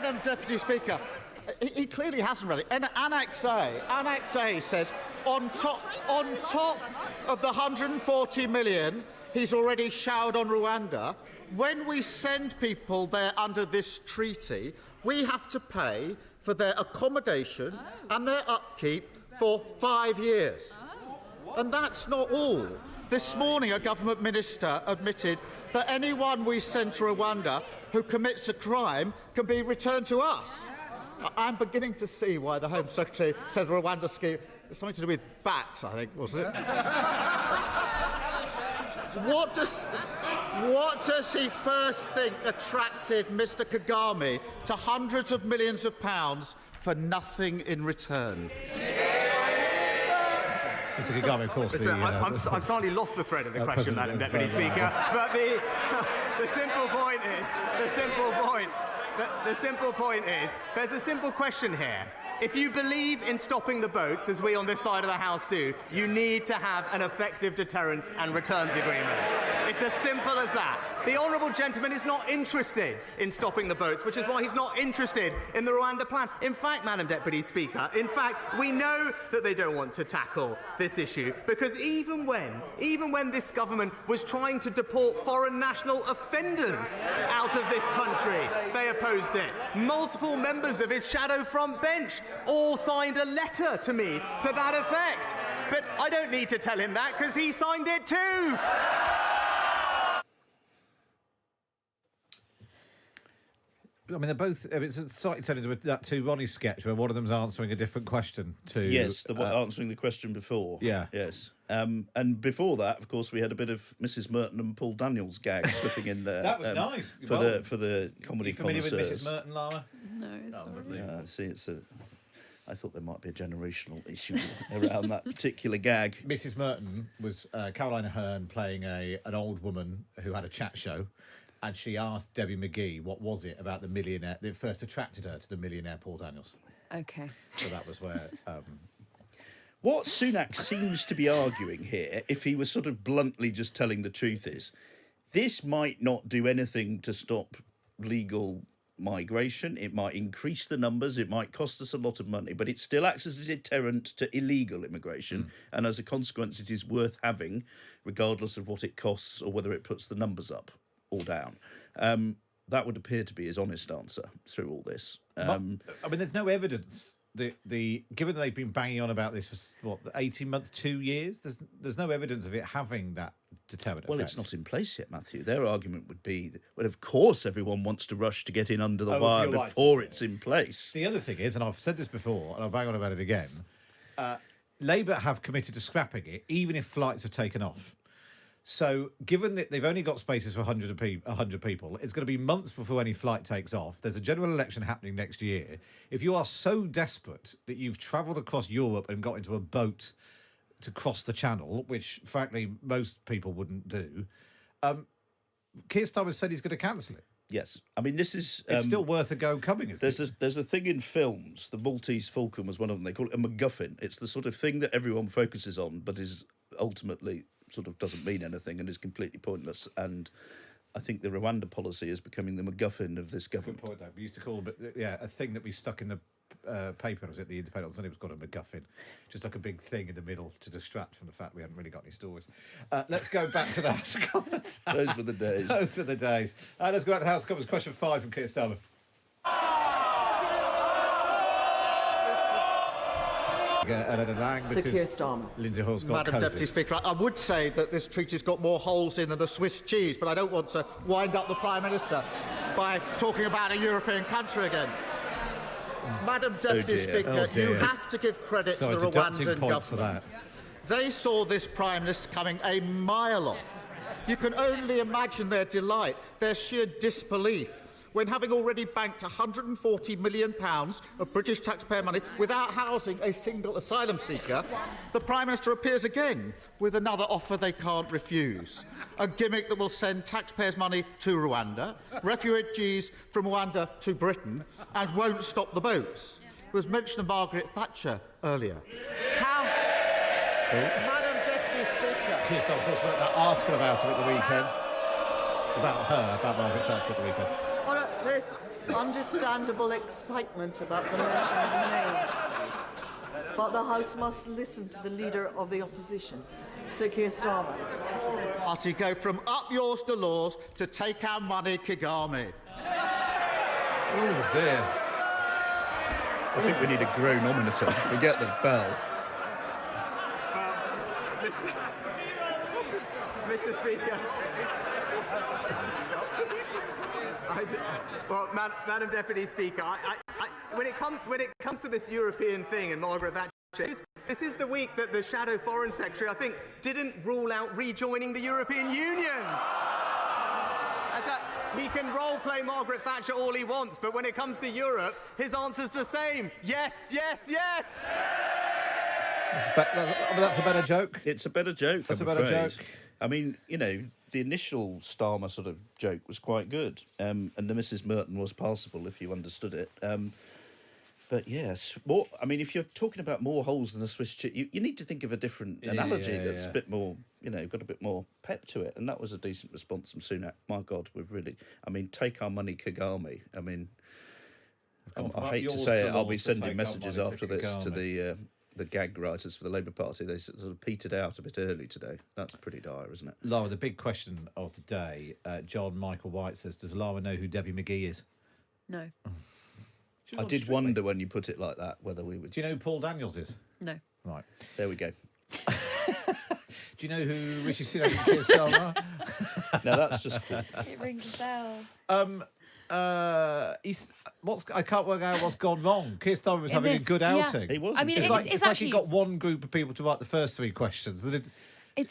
Madam Deputy Speaker, he clearly hasn't read it. And Annex A says on top of the 140 million he's already showered on Rwanda, when we send people there under this treaty, we have to pay for their accommodation and their upkeep for 5 years. And that's not all. This morning, a government minister admitted that anyone we send to Rwanda who commits a crime can be returned to us. I'm beginning to see why the Home Secretary says the Rwanda scheme is something to do with bats, I think, wasn't it? What does he first think attracted Mr Kagame to hundreds of millions of pounds for nothing in return? Mr Kagame, of course. I've slightly lost the thread of the question, Madam Deputy Speaker. But the simple point is, there's a simple question here. If you believe in stopping the boats, as we on this side of the House do, you need to have an effective deterrence and returns agreement. It's as simple as that. The honourable gentleman is not interested in stopping the boats, which is why he's not interested in the Rwanda plan. In fact, Madam Deputy Speaker, we know that they don't want to tackle this issue because even when this government was trying to deport foreign national offenders out of this country, they opposed it. Multiple members of his shadow front bench all signed a letter to me to that effect. But I don't need to tell him that because he signed it too. I mean, they're both. It's slightly turned into that two Ronnie sketch where one of them's answering a different question to. Yes, answering the question before. Yeah. Yes. And before that, of course, we had a bit of Mrs. Merton and Paul Daniels gag slipping in there. That was nice for the comedy. Are you familiar with Mrs. Merton, Lara? No, it's not really. See, I thought there might be a generational issue around that particular gag. Mrs. Merton was Caroline Aherne playing an old woman who had a chat show. And she asked Debbie McGee what was it about the millionaire that first attracted her to the millionaire Paul Daniels. Okay. So that was where... What Sunak seems to be arguing here, if he was sort of bluntly just telling the truth, is this might not do anything to stop legal migration. It might increase the numbers. It might cost us a lot of money, but it still acts as a deterrent to illegal immigration. And as a consequence, it is worth having, regardless of what it costs or whether it puts the numbers up or down. That would appear to be his honest answer through all this. I mean, there's no evidence given that they've been banging on about this for what 18 months, 2 years. There's no evidence of it having that deterrent Well, effect. it's not in place yet, Matthew. Their argument would be, well, of course, everyone wants to rush to get in under the wire before it's in place. The other thing is, and I've said this before, and I'll bang on about it again. Labour have committed to scrapping it, even if flights have taken off. So, given that they've only got spaces for 100 people, it's going to be months before any flight takes off. There's a general election happening next year. If you are so desperate that you've travelled across Europe and got into a boat to cross the channel, which, frankly, most people wouldn't do, Keir Starmer said he's going to cancel it. Yes. I mean, this is... it's still worth a go coming, isn't it? There's a thing in films, the Maltese Falcon was one of them, they call it a MacGuffin. It's the sort of thing that everyone focuses on, but is ultimately... sort of doesn't mean anything and is completely pointless. And I think the Rwanda policy is becoming the MacGuffin of this government. Good point, though. We used to call it, a thing that we stuck in the paper, was it the Independent on Sunday, was called a MacGuffin. Just like a big thing in the middle to distract from the fact we hadn't really got any stories. Let's go back to the House of Commons. Those were the days. Those were the days. Let's go back to the House of Commons. Question 5 from Keir Starmer. Sir Keir Starmer. Lindsay Hoyle's got Madam COVID. Deputy Speaker, I would say that this treaty's got more holes in than a Swiss cheese, but I don't want to wind up the Prime Minister by talking about a European country again. Madam Deputy Speaker, you have to give credit to the Rwandan government. For that. They saw this Prime Minister coming a mile off. You can only imagine their delight, their sheer disbelief, when having already banked £140 million of British taxpayer money without housing a single asylum seeker, the Prime Minister appears again with another offer they can't refuse. A gimmick that will send taxpayers' money to Rwanda, refugees from Rwanda to Britain, and won't stop the boats. It was mentioned of Margaret Thatcher earlier. Madam Deputy Speaker... Keir Starmer, of course, wrote that article about her at the weekend. About Margaret Thatcher at the weekend. There's understandable excitement about the motion of May. But the House must listen to the Leader of the Opposition, Sir Keir Starmer. Party go from up yours to laws to take our money, Kagame. Oh dear. I think we need a groanometer. Forget the bell. Mr. Speaker. Madam Deputy Speaker, when it comes to this European thing and Margaret Thatcher, this is the week that the Shadow Foreign Secretary, I think, didn't rule out rejoining the European Union. He can role-play Margaret Thatcher all he wants, but when it comes to Europe, his answer's the same. Yes, yes, yes! That's a better joke. It's a better joke. That's I'm a better afraid. joke. I mean, you know, the initial Starmer sort of joke was quite good, and the Mrs. Merton was passable if you understood it. But yes, more. I mean, if you're talking about more holes than a Swiss cheese, you need to think of a different analogy that's a bit more, you know, got a bit more pep to it. And that was a decent response from Sunak. My God, we've really, I mean, take our money, Kagame. I mean, I hate to say it, I'll be sending messages after this to the gag writers for the Labour Party. They sort of petered out a bit early today. That's pretty dire, isn't it? Lara, the big question of the day, John Michael White says, does Lara know who Debbie McGee is? No. I did wonder when you put it like that whether we would. Do you know who Paul Daniels is? No. Right. There we go. Do you know who Rishi Sunak and Keir Starmer? No, that's just cool. It rings a bell. I can't work out what's gone wrong. Keir Starmer was having a good outing. He was. I mean, It's like he actually got one group of people to write the first three questions. it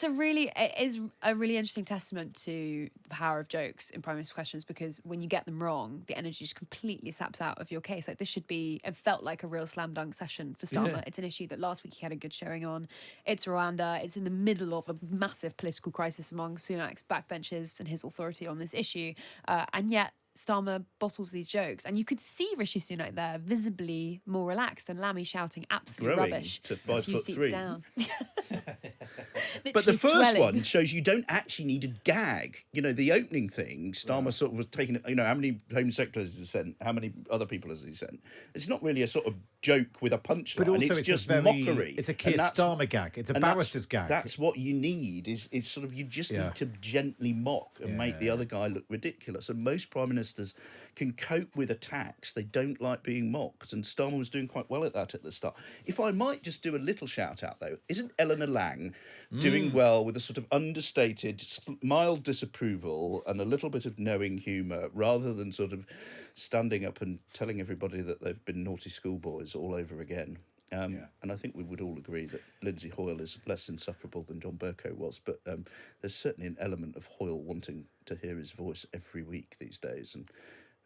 is a really interesting testament to the power of jokes in Prime Minister's questions, because when you get them wrong, the energy just completely saps out of your case. Like, this should be, it felt like a real slam dunk session for Starmer. Yeah. It's an issue that last week he had a good showing on. It's Rwanda. It's in the middle of a massive political crisis among Sunak's backbenchers and his authority on this issue. And yet Starmer bottles these jokes, and you could see Rishi Sunak there visibly more relaxed, and Lammy shouting absolute Growing rubbish to a few 5'3". seats down. But the Literally first swelling. one shows you don't actually need a gag. You know, the opening thing, Starmer sort of was taking, you know, how many Home Secretaries has he sent? How many other people has he sent? It's not really a sort of joke with a punchline. But also, it's just mockery. It's a Keir Starmer gag. It's a barrister's gag. That's what you need. Is sort of, you just need to gently mock and make the other guy look ridiculous. And most prime ministers can cope with attacks. They don't like being mocked, and Starmer was doing quite well at that at the start. If I might just do a little shout out though, isn't Eleanor Lang doing well with a sort of understated, mild disapproval and a little bit of knowing humour, rather than sort of standing up and telling everybody that they've been naughty schoolboys all over again? And I think we would all agree that Lindsay Hoyle is less insufferable than John Bercow was, but there's certainly an element of Hoyle wanting to hear his voice every week these days, and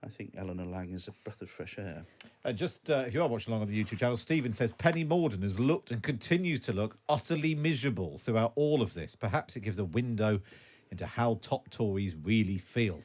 I think Eleanor Lang is a breath of fresh air. If you are watching along on the YouTube channel, Stephen says Penny Mordaunt has looked and continues to look utterly miserable throughout all of this. Perhaps it gives a window into how top Tories really feel.